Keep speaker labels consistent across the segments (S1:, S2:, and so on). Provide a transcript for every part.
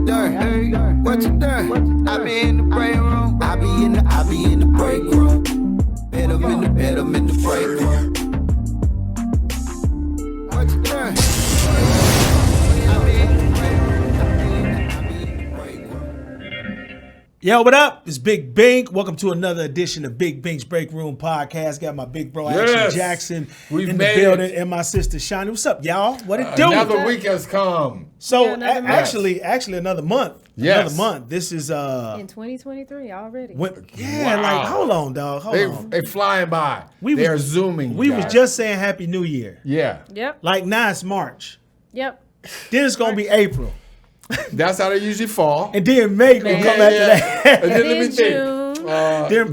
S1: done? What you done? I be in the break room. I be in the break room. Bet 'em in the break room. What you done?
S2: Yo, what up? It's Big Bink. Welcome to another edition of Big Bink's Break Room Podcast. Got my big bro Action Jackson in the building and my sister Shani. What's up, y'all? What it do?
S3: Another week has come.
S2: So actually another month.
S3: Yes.
S2: Another month. This is
S4: in 2023 already.
S3: Wow.
S2: Like hold on, dog. Hold on.
S3: They flying by. They're zooming.
S2: We was just saying Happy New Year.
S3: Yeah.
S4: Yep.
S2: Like now it's March.
S4: Yep.
S2: Then it's gonna be April.
S3: That's how they usually fall.
S2: And then May will come after that.
S3: And then let me
S4: June.
S3: think.
S2: Then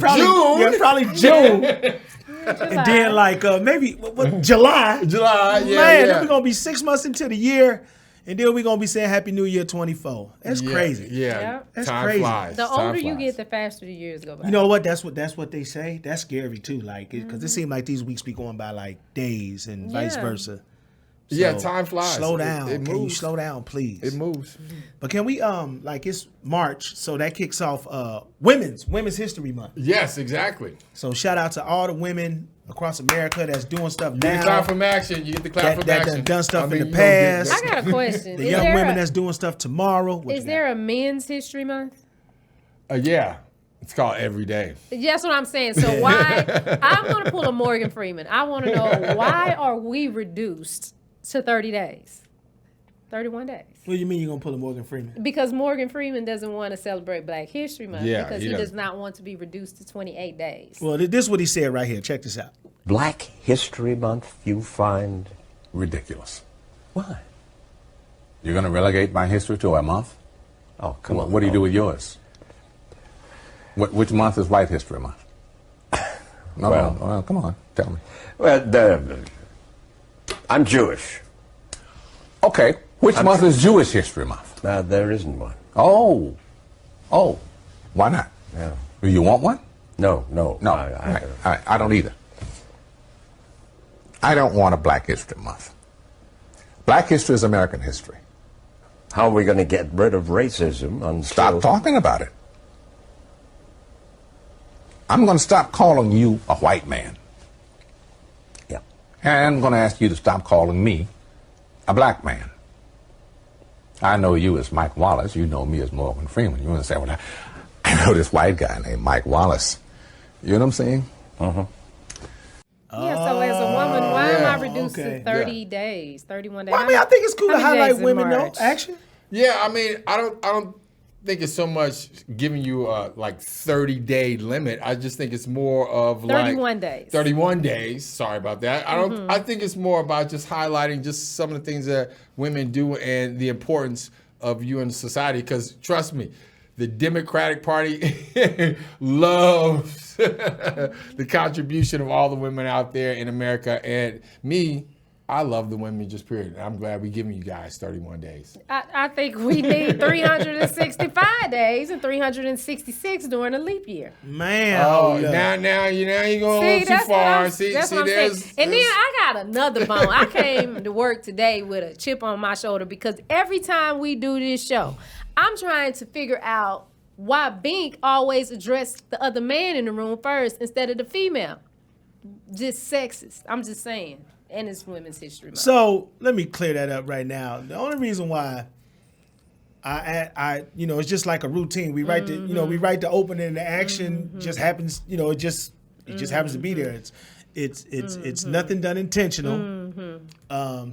S2: probably June. And then like maybe July.
S3: July, yeah.
S2: Man, then we're gonna be 6 months into the year, and then we're gonna be saying Happy New Year 24. That's crazy.
S3: Yeah.
S4: Yep.
S2: That's
S3: Time
S2: crazy.
S3: flies.
S4: The
S3: Time
S4: older you
S3: flies.
S4: get, the faster the years go by.
S2: You know what? That's what they say. That's scary too. Like, because it seems like these weeks be going by like days and vice versa. So,
S3: Yeah, time flies.
S2: Slow down.
S3: It
S2: Can you
S3: moves.
S2: slow down, please?
S3: It moves.
S2: But can we like it's March, so that kicks off Women's History Month.
S3: Yes, exactly.
S2: So shout out to all the women across America that's doing stuff
S3: You get the
S2: now.
S3: clap from action. You get the clap from
S2: that
S3: action.
S2: done stuff in the
S3: you know,
S2: past.
S4: I got a question.
S2: The
S4: Is
S2: young
S4: there
S2: women
S4: a,
S2: that's doing stuff tomorrow. What
S4: is
S2: you
S4: there a Men's History Month?
S3: yeah. It's called Every Day.
S4: That's what I'm saying. So why? I'm going to pull a Morgan Freeman. I want to know, why are we reduced to 30 days? 31 days.
S2: What do you mean you're going to pull a Morgan Freeman?
S4: Because Morgan Freeman doesn't want to celebrate Black History Month because
S3: he
S4: he does
S3: doesn't.
S4: not want to be reduced to 28 days.
S2: Well, this is what he said right here. Check this out.
S5: Black History Month you find
S6: Ridiculous.
S5: why?
S6: You're going to relegate my history to a month?
S5: Oh, come on.
S6: What do you do with yours? Which month is White History Month? No, well, come on, tell me.
S5: Well, I'm Jewish.
S6: Okay, which month is Jewish History Month?
S5: There isn't one.
S6: Oh, why not?
S5: Yeah.
S6: Do you want one?
S5: No.
S6: No, all right, I don't either. I don't want a Black History Month. Black history is American history.
S5: How are we going to get rid of racism until...
S6: Stop talking about it. I'm going to stop calling you a white man.
S5: Yeah.
S6: And I'm going to ask you to stop calling me a black man. I know you as Mike Wallace. You know me as Morgan Freeman. You understand what I know this white guy named Mike Wallace. You know what I'm saying?
S5: Uh-huh.
S4: Yeah, so as a woman, why am I reduced
S2: okay.
S4: to 30 days, 31 days?
S2: Well, I mean, I think it's cool to
S4: How many
S2: highlight
S4: days in
S2: women, though.
S4: March?
S2: Action.
S3: Yeah, I mean, I don't think it's so much giving you a 30-day limit. I just think it's more of
S4: 31 days.
S3: 31 days. Sorry about that. I think it's more about just highlighting just some of the things that women do and the importance of you in society. Because trust me, the Democratic Party loves the contribution of all the women out there in America. And me, I love the women just period. I'm glad we're giving you guys 31 days.
S4: I think we need 365 days and 366 during a leap year.
S2: Man.
S3: Oh,
S2: hold up.
S3: now you're going a little too far.
S4: That's what I'm saying.
S3: there's-
S4: And then I got another bone. I came to work today with a chip on my shoulder because every time we do this show, I'm trying to figure out why Bink always addressed the other man in the room first instead of the female. Just sexist. I'm just saying. And it's Women's History Month.
S2: So let me clear that up right now. The only reason why I it's just like a routine. We write we write the opening and the action just happens. It just happens to be there. It's nothing done intentional.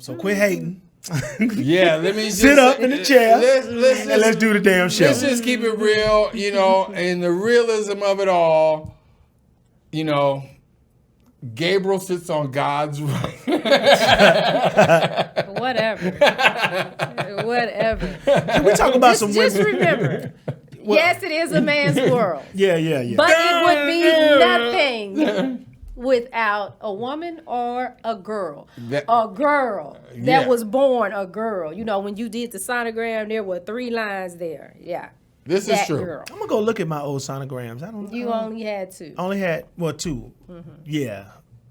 S2: So quit hating.
S3: Yeah, let me just
S2: Sit up in the chair
S3: and
S2: let's do the damn show.
S3: Let's just keep it real, and the realism of it all, Gabriel sits on God's right.
S4: Whatever.
S2: Can we talk about some
S4: Just
S2: women?
S4: remember, yes, it is a man's world.
S2: Yeah.
S4: But it would be nothing without a woman or a girl. That was born a girl. When you did the sonogram, there were 3 lines there. Yeah.
S3: This is true.
S4: Girl.
S2: I'm gonna go look at my old sonograms. I don't.
S4: You only had 2.
S2: only had 2. Yeah.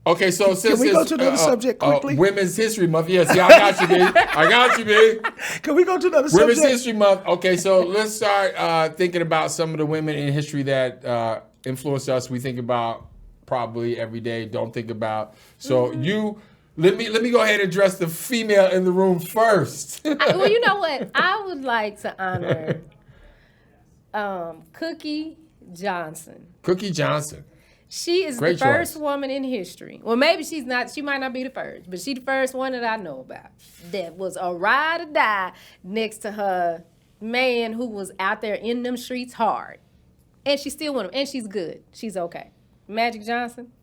S3: Okay, so since
S2: we go
S3: it's,
S2: to another subject quickly?
S3: Women's History Month. Yes, I got you, B. I got you, B.
S2: Can we go to another
S3: Women's
S2: subject?
S3: History Month. Okay, so let's start thinking about some of the women in history that influenced us. We think about probably every day, don't think about. So let me go ahead and address the female in the room first.
S4: Well, you know what? I would like to honor Cookie Johnson.
S3: Cookie Johnson.
S4: She is
S3: Great
S4: the first
S3: choice.
S4: woman in history. Well, maybe she's not. She might not be the first, but she's the first one that I know about that was a ride or die next to her man who was out there in them streets hard, and she still with him, and she's good. She's okay. Magic Johnson.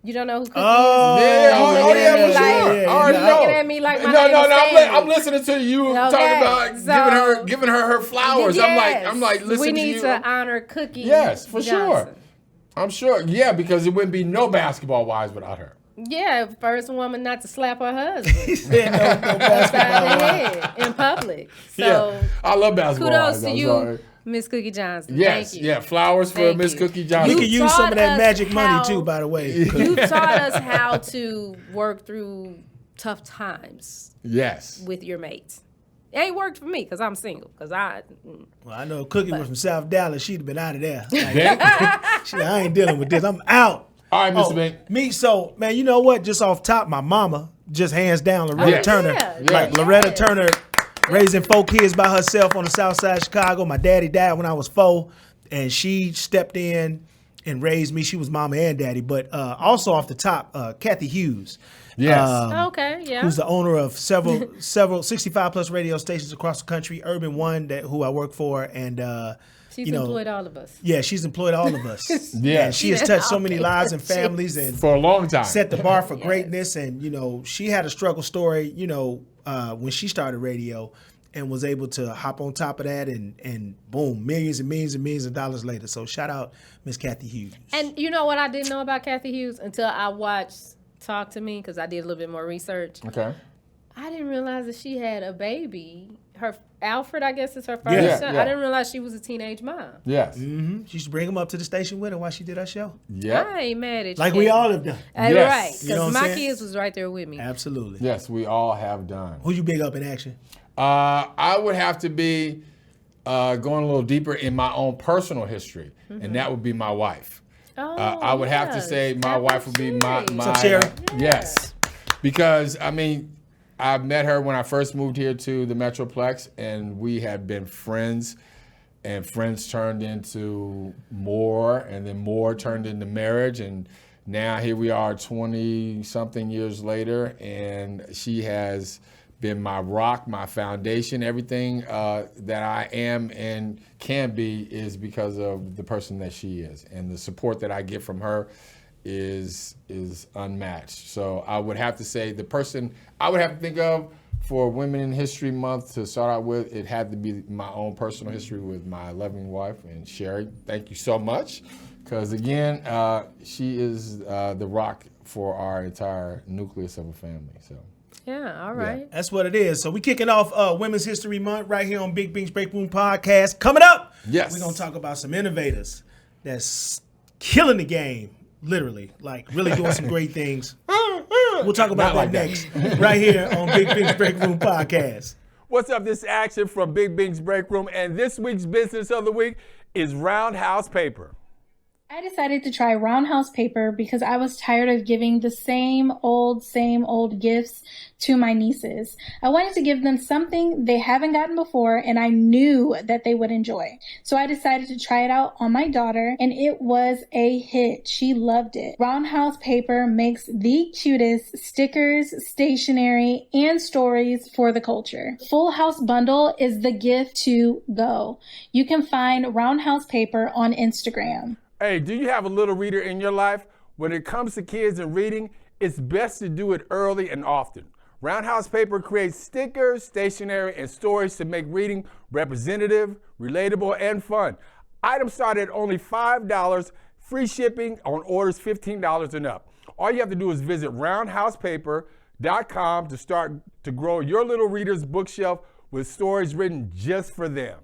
S4: You don't know who Cookie is?
S3: Yeah, for sure. I already know.
S4: Looking at me like my
S3: no,
S4: name is
S3: I'm
S4: Sandy.
S3: listening to you
S4: Okay,
S3: talking about giving her flowers.
S4: Yes.
S3: I'm like listening
S4: we
S3: to you.
S4: need to honor Cookie.
S3: Yes, for
S4: Johnson.
S3: sure. I'm sure. Yeah, because it wouldn't be no basketball wives without her.
S4: Yeah, first woman not to slap her husband
S2: Yeah, no
S4: upside the head in public. So
S3: Yeah, I love basketball
S4: kudos
S3: wives.
S4: to
S3: I'm
S4: you,
S3: sorry.
S4: Miss Cookie Johnson.
S3: Yes,
S4: Thank you.
S3: yeah, flowers for
S4: Thank
S3: Miss
S4: you.
S3: Cookie
S2: We
S3: Johnson.
S2: could use some of that
S4: taught
S2: magic
S4: us
S2: money
S4: how-
S2: too, by the way.
S4: You taught us how to work through tough times
S3: Yes.
S4: with your mates. It ain't worked for me because I'm single. Because
S2: Well, I know Cookie was from South Dallas. She'd have been out of there. Like,
S3: Yeah.
S2: she, I ain't dealing with this. I'm out.
S3: All right, Mr. Bink.
S2: Me, so, man, you know what? Just off top, my mama, just hands down, Loretta
S3: Yes.
S2: Turner.
S4: Yeah.
S2: Like,
S4: Yeah.
S2: Loretta
S4: Yes.
S2: Turner raising 4 kids by herself on the south side of Chicago. My daddy died when I was 4, and she stepped in and raised me. She was mama and daddy. But also off the top, Kathy Hughes.
S3: Yes.
S4: okay, yeah.
S2: Who's the owner of several 65 plus radio stations across the country, Urban One, who I work for, and
S4: She's
S2: you know,
S4: employed all of us.
S2: yeah, she's employed all of us.
S3: Yeah.
S2: And she has touched so many lives and families and
S3: For a long time.
S2: set the bar for greatness. And you know, she had a struggle story, you know, when she started radio, and was able to hop on top of that, and boom, millions and millions and millions of dollars later. So shout out Miss Kathy Hughes.
S4: And you know what I didn't know about Kathy Hughes until I watched Talk to Me, because I did a little bit more research.
S3: Okay.
S4: I didn't realize that she had a baby. Her Alfred, I guess, is her first
S2: Yeah,
S4: son.
S3: yeah.
S4: I didn't realize she was a teenage mom.
S3: Yes.
S2: She used to bring him up to the station with her while she did her show,
S3: Yep.
S4: I ain't mad at you.
S2: like we all have done.
S4: Right,
S3: Yes.
S4: because
S2: You know what I'm
S4: my
S2: saying?
S4: kids was right there with me.
S2: Absolutely.
S3: Yes, we all have done.
S2: Who you big up in action?
S3: I would have to be going a little deeper in my own personal history, and that would be my wife.
S4: Oh,
S3: I would have to
S4: yes.
S3: say my
S4: Happy
S3: wife would be my
S4: Cherry.
S2: What's up, Cherry?
S3: Yes, because I mean, I met her when I first moved here to the Metroplex, and we had been friends, and friends turned into more, and then more turned into marriage, and now here we are 20-something years later, and she has been my rock, my foundation. Everything that I am and can be is because of the person that she is, and the support that I get from her is unmatched. So I would have to say the person I would have to think of for Women in History Month to start out with, it had to be my own personal history with my loving wife, and Sherry. Thank you so much, because again, she is the rock for our entire nucleus of a family. So.
S4: Yeah, all right.
S2: That's what it is. So we kicking off Women's History Month right here on Big Bink's Break Room Podcast. Coming up,
S3: Yes.
S2: we're going to talk about some innovators that's killing the game, literally, like really doing some great things. We'll talk about
S3: Not
S2: that
S3: like
S2: next, right here on Big Bink's Break Room Podcast.
S7: What's up? This is Action from Big Bink's Break Room, and this week's business of the week is Roundhouse Paper.
S8: I decided to try Roundhouse Paper because I was tired of giving the same old gifts to my nieces. I wanted to give them something they haven't gotten before, and I knew that they would enjoy. So I decided to try it out on my daughter, and it was a hit. She loved it. Roundhouse Paper makes the cutest stickers, stationery, and stories for the culture. Full House Bundle is the gift to go. You can find Roundhouse Paper on Instagram.
S7: Hey, do you have a little reader in your life? When it comes to kids and reading, it's best to do it early and often. Roundhouse Paper creates stickers, stationery, and stories to make reading representative, relatable, and fun. Items start at only $5, free shipping on orders $15 and up. All you have to do is visit roundhousepaper.com to start to grow your little reader's bookshelf with stories written just for them.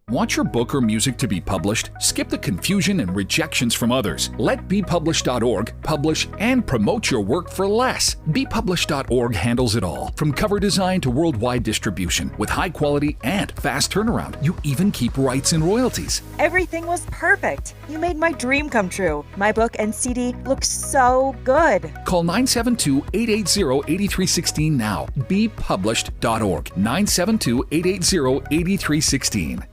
S9: Want your book or music to be published? Skip the confusion and rejections from others. Let BePublished.org publish and promote your work for less. BePublished.org handles it all, from cover design to worldwide distribution, with high quality and fast turnaround. You even keep rights and royalties.
S10: Everything was perfect. You made my dream come true. My book and CD look so good.
S9: Call 972-880-8316 now. BePublished.org. 972-880-8316.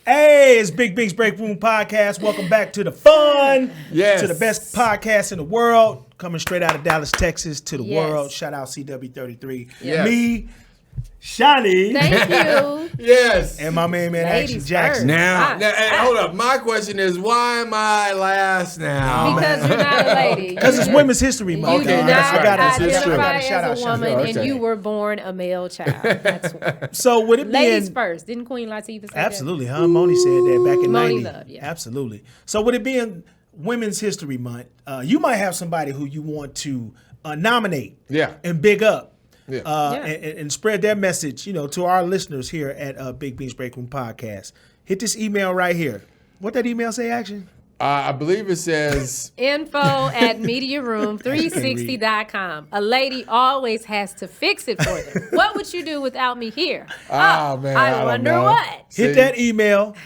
S2: It's Big Bink's Break Room Podcast. Welcome back to the fun.
S3: Yes.
S2: To the best podcast in the world. Coming straight out of Dallas, Texas to the
S4: Yes.
S2: world. Shout out CW33.
S3: Yes.
S2: Me, Shani.
S4: Thank you.
S3: Yes.
S2: And my man,
S4: Ladies
S2: Action Jackson.
S3: Now,
S4: Ah.
S3: hold up. My question is, why am I last now?
S4: Because you're not a lady.
S2: Because it's Women's History Month.
S4: You do
S3: Okay,
S4: not
S3: that's right.
S2: I gotta
S4: identify
S2: shout out
S4: as a
S2: Shani.
S4: woman,
S3: Okay.
S4: and you were born a male child. That's why.
S2: So would it be
S4: Ladies first. Didn't Queen Latifah say
S2: Absolutely, huh? Moni said that back in
S4: Moni
S2: 90.
S4: Love, yeah.
S2: Absolutely. So would it be in Women's History Month? You might have somebody who you want to nominate
S3: Yeah.
S2: and big up.
S3: Yeah.
S2: And spread their message, to our listeners here at Big Beans Break Room Podcast. Hit this email right here. What that email say, Action?
S3: I believe it says...
S4: info@mediaroom360.com. A lady always has to fix it for them. What would you do without me here?
S3: Man,
S4: I
S3: don't
S4: wonder
S3: know.
S4: what.
S2: Hit that email.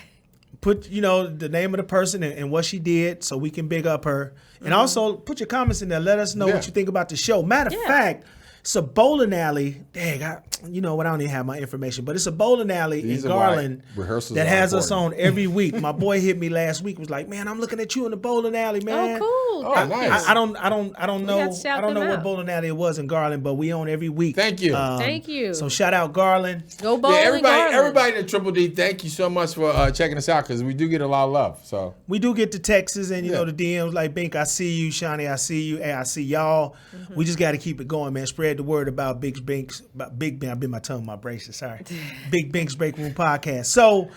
S2: Put, the name of the person and what she did so we can big up her. And also put your comments in there. Let us know what you think about the show. Matter of fact, it's a bowling alley. Dang, you know what? I don't even have my information, but it's a bowling alley
S3: These
S2: in
S3: are why
S2: Garland
S3: rehearsals
S2: that
S3: are
S2: has us
S3: important.
S2: on every week. My boy hit me last week. Was like, man, I'm looking at you in the bowling alley, man.
S4: Oh, cool.
S3: Oh, nice.
S2: I don't know.
S4: have to shout
S2: I don't know
S4: them
S2: what
S4: out.
S2: bowling alley it was in Garland, but we on every week.
S3: Thank you.
S4: Thank you.
S2: So shout out Garland.
S4: Go bowling,
S3: everybody in the Triple D, thank you so much for checking us out, because we do get a lot of love. So
S2: We do get the texts and the DMs like, Bink, I see you, Shani, I see you, hey, I see y'all. We just got to keep it going, man. Spread the word about Big Bink's, I've been my tongue, my braces, sorry. Big Bink's Break Room Podcast. So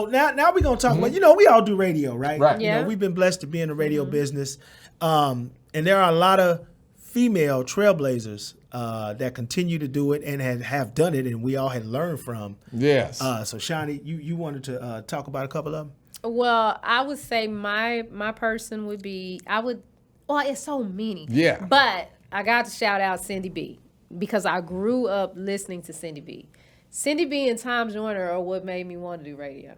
S2: now we're gonna talk about, we all do radio, right?
S3: Right.
S4: Yeah.
S2: We've been blessed to be in the radio business. And there are a lot of female trailblazers that continue to do it and have done it, and we all had learned from.
S3: yes.
S2: So Shani, you wanted to talk about a couple of them?
S4: Well, I would say my person would be, it's so many.
S3: Yeah.
S4: But I got to shout out Cindy B, because I grew up listening to Cindy B. Cindy B and Tom Joyner are what made me want to do radio.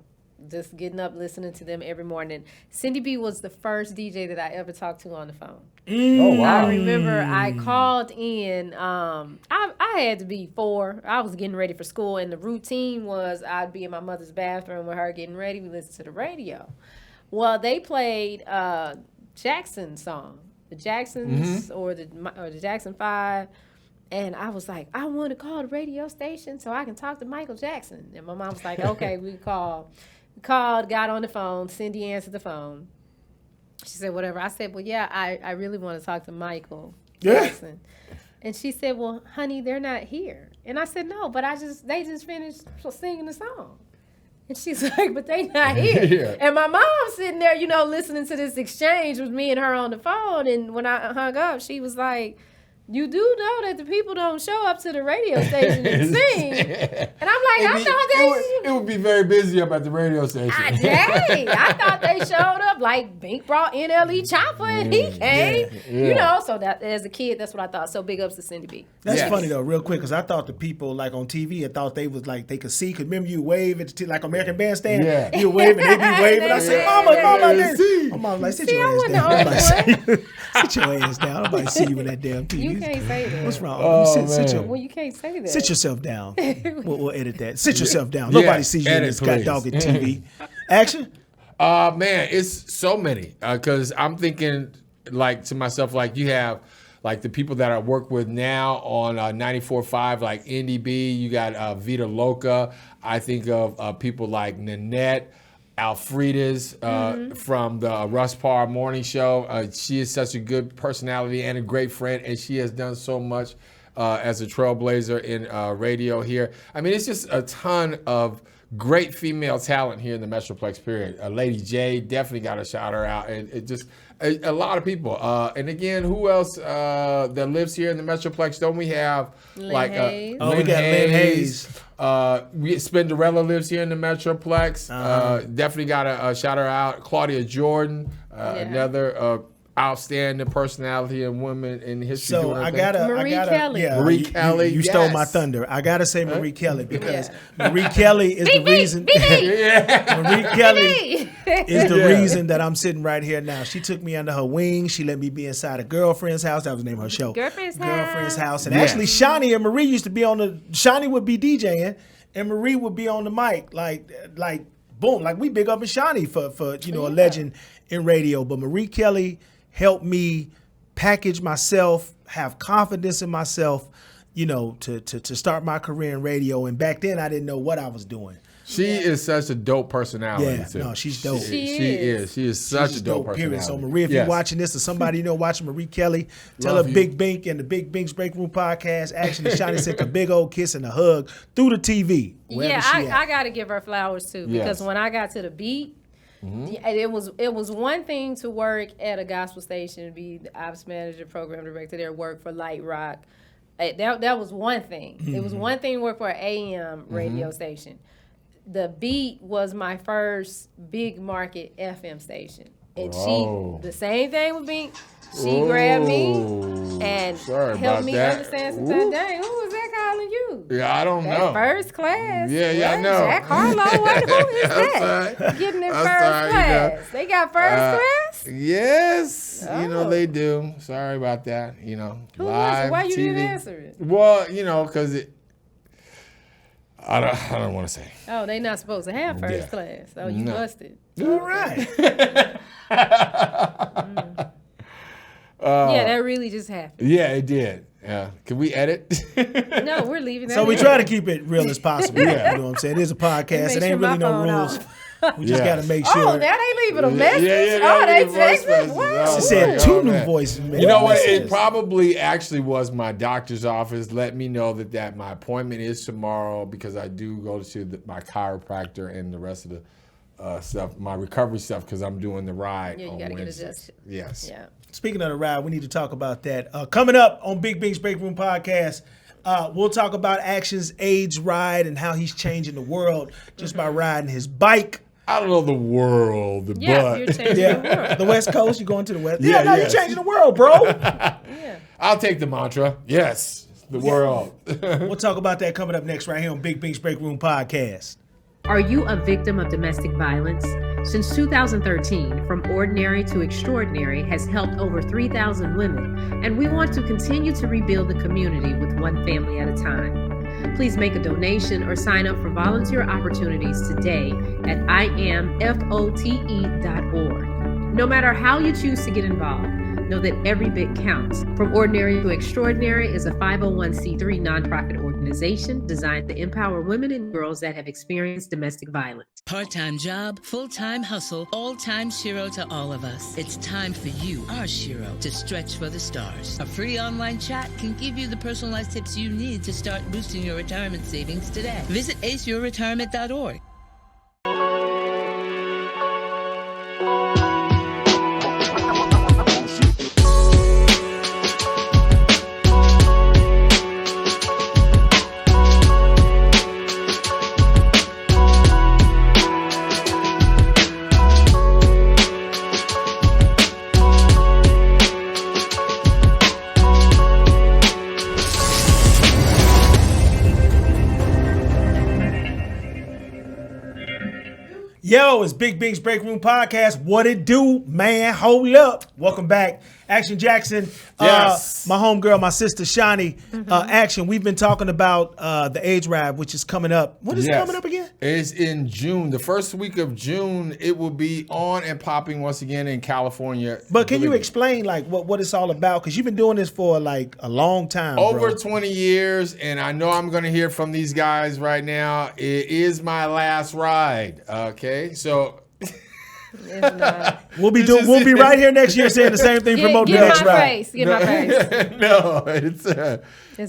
S4: Just getting up, listening to them every morning. Cindy B was the first DJ that I ever talked to on the phone.
S3: Oh, wow.
S4: I remember I called in. I had to be 4. I was getting ready for school, and the routine was I'd be in my mother's bathroom with her getting ready. We listened to the radio. Well, they played Jackson song, the Jacksons or the Jackson 5. And I was like, I want to call the radio station so I can talk to Michael Jackson. And my mom was like, okay, we called. We called, got on the phone. Cindy answered the phone. She said, whatever. I said, well, yeah, I really want to talk to Michael Jackson. And she said, well, honey, they're not here. And I said, no, but they just finished singing the song. And she's like, but they not here.
S3: Yeah.
S4: And my mom's sitting there, listening to this exchange with me and her on the phone. And when I hung up, she was like, you do know that the people don't show up to the radio station and sing. And I'm like, I thought
S3: it would be very busy up at the radio station.
S4: I thought they showed up. Like, Bink brought NLE Chopper and he came. So that as a kid, that's what I thought. So big ups to Cindy B.
S2: That's funny though, real quick, because I thought the people like on TV, I thought they was like they could see. Cause remember you wave at like American Bandstand, you wave and they be waving. I said, Mama, my mom like, sit your ass down. Sit your ass down. Nobody see you in that damn TV.
S4: You can't say that.
S2: What's wrong?
S3: Oh,
S4: Well, you can't say that.
S2: Sit yourself down. We'll edit that. Sit yourself down. Nobody sees you in this
S3: please.
S2: dog at TV. Action.
S3: Man, it's so many. Because I'm thinking, like, to myself, like, you have like the people that I work with now on 94.5, like NDB. You got Vita Loca. I think of people like Nanette Alfreda's from the Russ Parr Morning Show. She is such a good personality and a great friend, and she has done so much as a trailblazer in radio here. I mean, it's just a ton of great female talent here in the Metroplex period. Lady J, definitely got to shout her out. And it just, a lot of people. And again, who else that lives here in the Metroplex? Don't we have
S4: Lynn
S3: like
S4: Hayes.
S2: we got Lynn Hayes.
S3: Spinderella lives here in the Metroplex. Definitely got to shout her out. Claudia Jordan, another outstanding personality and woman in history.
S2: So I gotta,
S4: Kelly.
S2: Yeah,
S3: Marie Kelly.
S2: You stole my thunder. I gotta say Marie Kelly because Marie Kelly is the reason. Marie Kelly is the reason that I'm sitting right here now. She took me under her wing. She let me be inside a girlfriend's house. That was the name of her show. Girlfriend's house. And actually, Shani and Marie used to be on the. Shani would be DJing, and Marie would be on the mic. Like boom. Like we big up in Shani for a legend in radio. But Marie Kelly help me package myself, have confidence in myself, to start my career in radio. And back then, I didn't know what I was doing.
S3: She is such a dope personality.
S2: Yeah, no, she's dope.
S3: She is such a dope personality.
S2: Period. So Marie, if you're watching this or somebody watching Marie Kelly, tell her Big Bink and the Big Bink's Break Room podcast. Actually, Shani sent a big old kiss and a hug through the TV.
S4: Yeah, I got to give her flowers too because when I got to the beat, it was one thing to work at a gospel station, be the ops manager, program director there, work for Light Rock. That was one thing. It was one thing to work for an AM radio station. The Beat was my first big market FM station. And the same thing with Bink. She grabbed me and helped me understand something. Dang, who was that calling you?
S3: Yeah, I don't know.
S4: First class.
S3: Yeah, I know.
S4: Jack Harlow, who is that? Getting in first class. They got first class?
S3: Yes. They do. Sorry about that.
S4: Who
S3: live
S4: why you
S3: TV.
S4: didn't answer it?
S3: Well, because I don't want to say.
S4: Oh, they not supposed to have first class. Oh, you busted.
S2: All right.
S4: Yeah, that really just happened.
S3: Yeah, it did. Yeah. Can we edit?
S4: No, we're leaving that.
S2: So we
S4: in.
S2: try to keep it real as possible. Yeah. You know what I'm saying? It is a podcast. It ain't really no rules. We just got to make sure.
S4: Oh, that ain't leaving a message?
S3: They
S4: texted. Wow.
S2: She said two new voices.
S3: You know what? It probably actually was my doctor's office. Let me know that my appointment is tomorrow because I do go to my chiropractor and the rest of the stuff, my recovery stuff, because I'm doing the ride.
S4: Yeah, you got to get adjusted.
S3: Yes.
S4: Yeah.
S2: Speaking of the ride, we need to talk about that. Coming up on Big Bink's Break Room podcast, we'll talk about Action's AIDS ride and how he's changing the world just by riding his bike.
S3: I don't know the world,
S4: but
S3: you're
S4: changing the world.
S2: The West Coast, you're going to the West.
S3: Yeah,
S2: you're changing the world, bro.
S3: I'll take the mantra. Yes, the world.
S2: We'll talk about that coming up next right here on Big Bink's Break Room podcast.
S11: Are you a victim of domestic violence? Since 2013, From Ordinary to Extraordinary has helped over 3,000 women, and we want to continue to rebuild the community with one family at a time. Please make a donation or sign up for volunteer opportunities today at iamfote.org. No matter how you choose to get involved, know that every bit counts. From Ordinary to Extraordinary is a 501c3 nonprofit organization designed to empower women and girls that have experienced domestic violence.
S12: Part-time job, full-time hustle, all-time Shiro to all of us. It's time for you, our Shiro, to stretch for the stars. A free online chat can give you the personalized tips you need to start boosting your retirement savings today. Visit aceyourretirement.org.
S2: Yo, it's Big Bink's Break Room podcast. What it do, man? Hold up. Welcome back. Action Jackson,
S3: Yes.
S2: my homegirl, my sister Shani. Action, we've been talking about the AIDS ride, which is coming up. When is it coming up again?
S3: It's in June. The first week of June, it will be on and popping once again in California.
S2: But can you explain like what it's all about? Because you've been doing this for like a long time.
S3: Over
S2: bro.
S3: 20 years, and I know I'm going to hear from these guys right now. It is my last ride. Okay, so
S4: It's not.
S2: We'll be right here next year saying the same thing. Promoting the next ride.
S4: Get my face.
S3: No,
S4: It's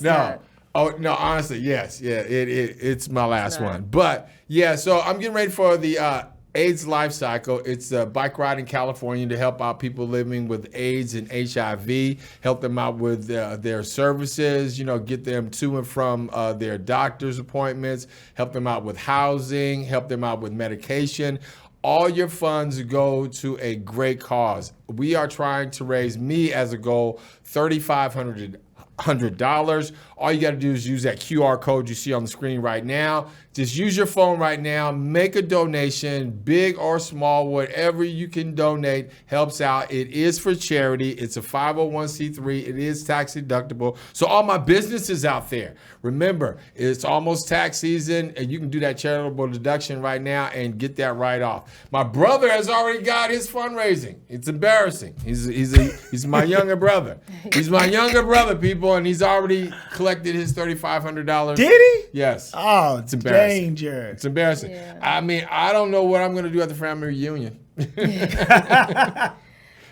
S3: no.
S4: not.
S3: Oh no, honestly, yes, yeah, it's my last one. But yeah, so I'm getting ready for the AIDS life cycle. It's a bike ride in California to help out people living with AIDS and HIV, help them out with their services, get them to and from their doctor's appointments, help them out with housing, help them out with medication. All your funds go to a great cause. We are trying to raise, me as a goal, $3,500. All you got to do is use that QR code you see on the screen right now. Just use your phone right now. Make a donation, big or small, whatever you can donate helps out. It is for charity. It's a 501c3. It is tax deductible. So all my businesses out there, remember, it's almost tax season, and you can do that charitable deduction right now and get that right off. My brother has already got his fundraising. It's embarrassing. He's my younger brother. He's my younger brother, people, and he's already collected his $3,500.
S2: Did he?
S3: Yes.
S2: Oh,
S3: it's embarrassing.
S2: Danger.
S3: It's embarrassing.
S4: Yeah.
S3: I mean, I don't know what I'm going to do at the family reunion.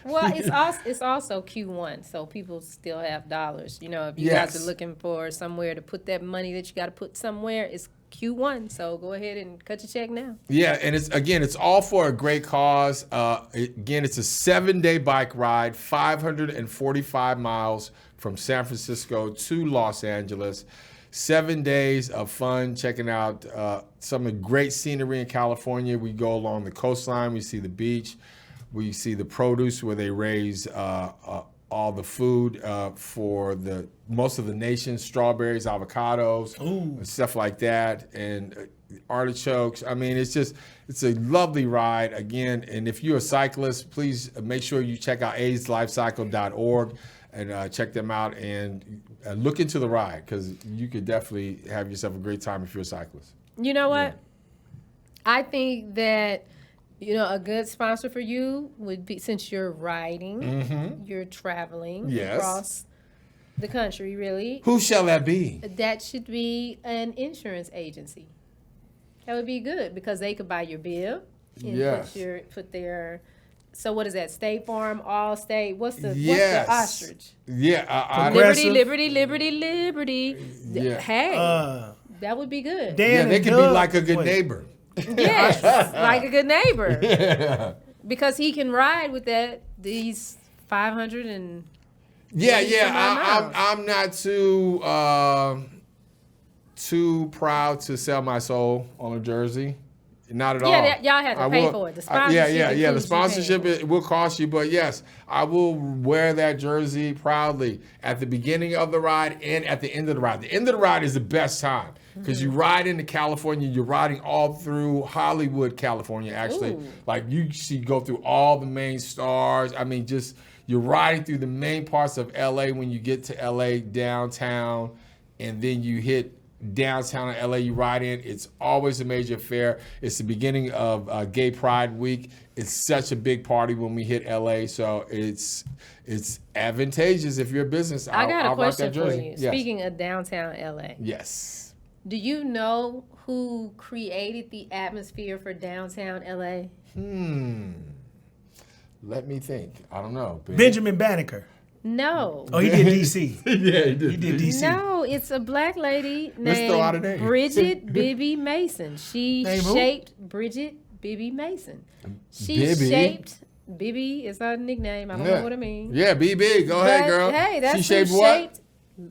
S4: Well, it's also Q1, so people still have dollars. If you guys are looking for somewhere to put that money that you got to put somewhere, it's Q1. So go ahead and cut your check now.
S3: Yeah, and it's all for a great cause. It's a 7-day bike ride, 545 miles from San Francisco to Los Angeles. 7 days of fun, checking out some of the great scenery in California. We go along the coastline. We see the beach. We see the produce where they raise all the food for most of the nation, strawberries, avocados, and stuff like that, and artichokes. I mean, it's a lovely ride. Again, and if you're a cyclist, please make sure you check out AIDSLifecycle.org and check them out and look into the ride, because you could definitely have yourself a great time if you're a cyclist.
S4: You know what? Yeah. I think that a good sponsor for you would be, since you're riding, you're traveling across the country, really.
S3: Who shall that be?
S4: That should be an insurance agency. That would be good, because they could buy your bill and put their. So what is that? State Farm, Allstate. What's the ostrich?
S3: Yeah,
S4: Liberty. Yeah. Hey, that would be good.
S3: They could be like a good neighbor.
S4: Yes, like a good neighbor. Yeah. Because he can ride with these 500 and.
S3: I'm not too proud to sell my soul on a jersey. Not at all.
S4: Yeah, y'all have to pay for it. The sponsorship.
S3: The sponsorship it will cost you, but yes, I will wear that jersey proudly at the beginning of the ride and at the end of the ride. The end of the ride is the best time, because you ride into California. You're riding all through Hollywood, California. Actually, like you go through all the main stars. I mean, you're riding through the main parts of LA when you get to LA downtown, and then you hit downtown in LA, you ride in. It's always a major affair. It's the beginning of Gay Pride Week. It's such a big party when we hit LA, so it's advantageous if you're a business.
S4: I got a question for you.
S3: Yes.
S4: Speaking of downtown LA.
S3: Yes.
S4: Do you know who created the atmosphere for downtown LA?
S3: Let me think. I don't know.
S2: Benjamin Banneker.
S4: No.
S2: Oh, he did DC.
S3: Yeah, he did.
S2: He did DC.
S4: No, it's a black lady named Bridget Bibby Mason. She shaped Bridget Bibby Mason. She shaped Bibby is her nickname. I don't know what it means.
S3: Yeah, BB. Go ahead, girl.
S4: Hey, that's
S3: she shaped what?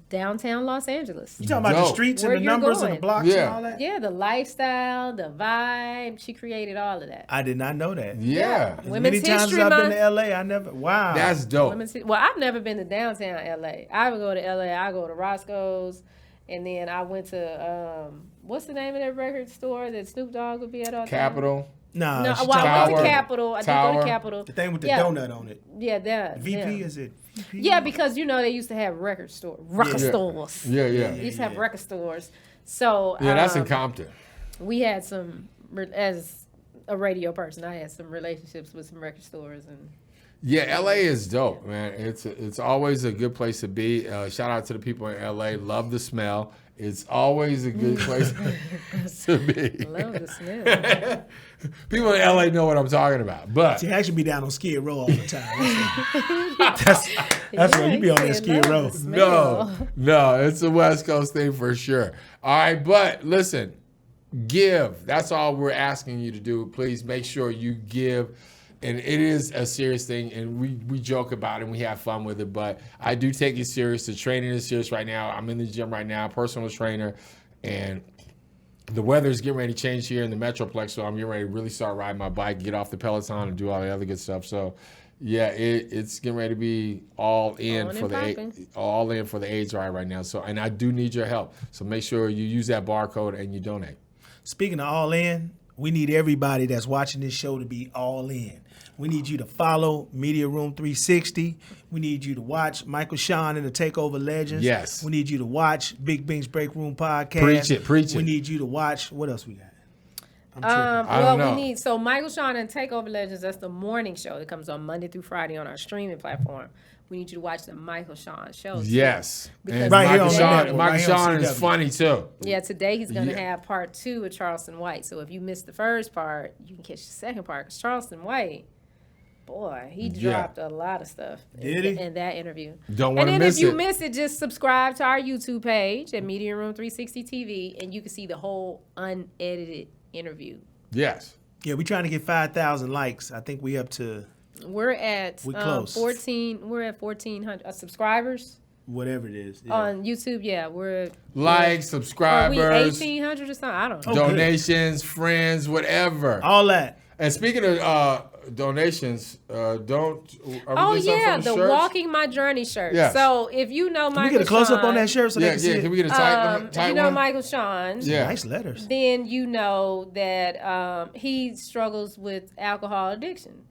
S4: Downtown Los Angeles.
S2: You talking about the streets and the numbers and the blocks and all that?
S4: Yeah, the lifestyle, the vibe. She created all of that.
S2: I did not know that.
S3: Yeah.
S4: Women's
S2: Many times as I've been to LA, I never. Wow.
S3: That's dope.
S4: Well, I've never been to downtown LA. I would go to LA. I go to Roscoe's, and then I went to what's the name of that record store that Snoop Dogg would be at all the time?
S3: Capitol.
S2: Nah,
S4: No,
S2: she
S4: well, I went
S3: Tower.
S4: to Capitol. I did go
S3: Tower.
S4: to Capitol.
S2: the thing with the
S4: Yeah.
S2: donut on it.
S4: Yeah, that.
S2: VP,
S4: yeah.
S2: is it VP?
S4: Yeah, because you know they used to have record stores.
S3: Yeah, yeah.
S4: They used to have record stores. So
S3: Yeah, that's in Compton.
S4: we had some, as a radio person, I had some relationships with some record stores, and
S3: Yeah, LA is dope, man. It's always a good place to be. Shout out to the people in LA. Love the smell. It's always a good place to be.
S4: love the smell.
S3: People in LA know what I'm talking about. But
S2: See, I actually be down on Skid Row all the time. That's where you be on that Skid Row.
S3: no, it's a West Coast thing for sure. All right, but listen, give. That's all we're asking you to do. Please make sure you give. And it is a serious thing, and we joke about it and we have fun with it, but I do take it serious. The training is serious right now. I'm in the gym right now, personal trainer, and the weather is getting ready to change here in the Metroplex, so I'm getting ready to really start riding my bike, get off the Peloton, and do all the other good stuff. So, yeah, it's getting ready to be all in for the AIDS right now. So, and I do need your help. So make sure you use that barcode and you donate.
S2: Speaking of all in, we need everybody that's watching this show to be all in. We need you to follow Media Room 360. We need you to watch Michael Sean and the Takeover Legends.
S3: Yes.
S2: We need you to watch Big Bink's Break Room Podcast.
S3: Preach it.
S2: We need you to watch, what else we got?
S3: I don't know.
S4: We need, so Michael Sean and Takeover Legends, that's the morning show that comes on Monday through Friday on our streaming platform. We need you to watch the Michael Sean show.
S3: Yes. And
S2: Right here
S3: Michael
S2: on
S3: Sean
S2: CW.
S3: is funny too.
S4: Yeah, today he's going to have part 2 with Charleston White. So if you missed the first part, you can catch the second part. Because Charleston White, boy, he dropped a lot of stuff in that interview.
S3: Don't want to miss it.
S4: And then if you miss it, just subscribe to our YouTube page at Media Room 360 TV, and you can see the whole unedited interview.
S3: Yes.
S2: Yeah, we're trying to get 5,000 likes. I think we up to...
S4: We're at
S2: close.
S4: 1,400 subscribers.
S2: Whatever it is. Yeah.
S4: On YouTube, yeah, we're...
S3: Likes, subscribers.
S4: Are we 1,800 or something? I don't know.
S3: Donations, friends, whatever.
S2: All that.
S3: And speaking of donations, the
S4: Walking My Journey shirt.
S3: Yes.
S4: So if you know Michael Sean...
S2: Can we get a close-up on that shirt so they can see it?
S3: Can we get a tight
S4: you know
S3: one?
S4: Michael Sean.
S3: Yeah.
S2: Nice letters.
S4: Then you know that he struggles with alcohol addiction.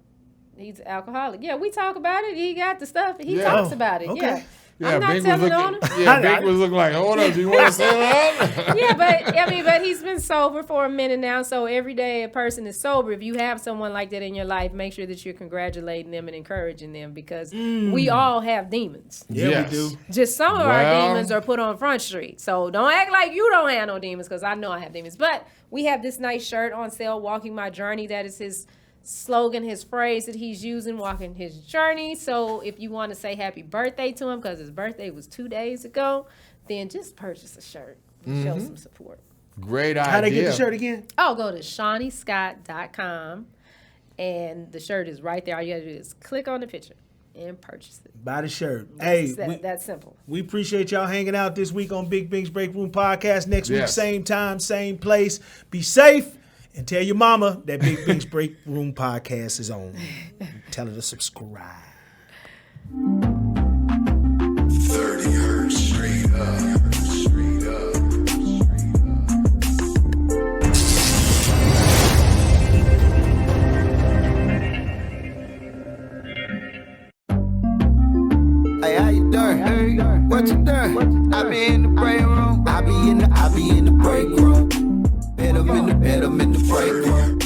S4: He's an alcoholic. Yeah, we talk about it. He got the stuff. He talks about it.
S2: Okay.
S4: Yeah.
S3: Yeah,
S4: I'm not
S3: Bink
S4: telling
S3: was
S4: on
S3: looking.
S4: him.
S3: Yeah, Bink was looking like, hold up, do you want to say that?
S4: Yeah, but he's been sober for a minute now. So every day a person is sober. If you have someone like that in your life, make sure that you're congratulating them and encouraging them, because we all have demons.
S2: Yeah, we do.
S4: Just some of our demons are put on Front Street. So don't act like you don't have no demons, because I know I have demons. But we have this nice shirt on sale, Walking My Journey. That is his slogan, his phrase that he's using, walking his journey. So if you want to say happy birthday to him, because his birthday was 2 days ago, then just purchase a shirt and show some support.
S3: Great idea.
S2: How they get the shirt again?
S4: Oh, go to ShaniScott.com, and the shirt is right there. All you gotta do is click on the picture and purchase it.
S2: Buy the shirt.
S4: That's simple.
S2: We appreciate y'all hanging out this week on Big Bink's Break Room Podcast. Next week, same time, same place. Be safe. And tell your mama that Big Bink's Break Room Podcast is on. Tell her to subscribe.
S1: 30 hertz straight up. Hey, how you doing? Hey, what you doing? I be in the break room. I be in the break room. Bet I'm in the break room.